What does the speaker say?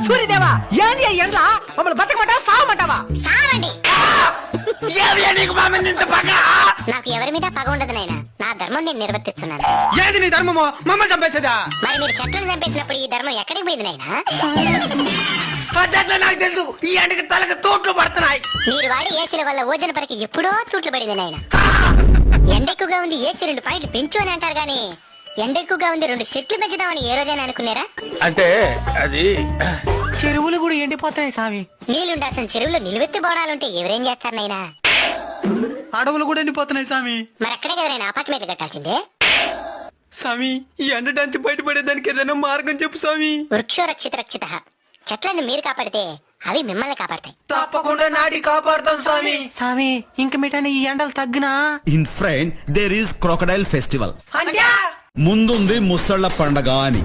సూర్యదేవా ఏంది ఎండ్ల మమ్మల్ని బతకమంటావా సావమంటావా? సావండి. నీకు మా మీద ఇంత పగ? నాకు ఎవరి మీద పగ ఉండదు నాయనా, నా ధర్మం నేను నిర్వర్తిస్తున్నాను. ఏది నీ ధర్మమో? మమ్మల్ని చంపేసేదా? మరి మీరు చెట్లను చంపేసినప్పుడు ఈ ధర్మం ఎక్కడికి పోయింది నాయనా? అట్లా నాకు తెలుసు. ఈ ఎండకి తలకు తోట్లు పడుతున్నాయి. మీరు వాడి ఏసీల వల్ల ఓజన పరికి ఎప్పుడో తూట్లు పడింది నాయనా. ఎండ ఎక్కువగా ఉంది, ఏసీ 2 పాయింట్లు పెంచు అని అంటారు గానీ ఎండ ఎక్కువగా ఉంది 2 చెట్లు పెంచుదామని ఏ రోజైనా అనుకున్నారా? అంటే అది చెరువులు కూడా ఎండిపోతున్నాయి స్వామి. నీళ్లుండాల్సిన చెరువులో నిలువెత్తి బోడాలుంటే ఎవరేం చేస్తారు నాయనా? అడవులు కూడా ఎండిపోతున్నాయి స్వామి. మరి అక్కడే కదా నాయనా అపార్ట్మెంట్లు కట్టాల్సిందే. స్వామి ఈ ఎండ నుంచి బయటపడేదానికి ఏదైనా మార్గం చెప్పు స్వామి. వృక్షో రక్షిత రక్షిత. చెట్లను మీరు కాపాడితే అవి మిమ్మల్ని కాపాడతాయి. తప్పకుండా నాటి కాపాడుతాం స్వామి. స్వామి ఇంక మీటనే ఈ ఎండలు తగ్గినా? In front there is crocodile festival. అంటే ముందుంది ముసళ్ళ పండగ అని.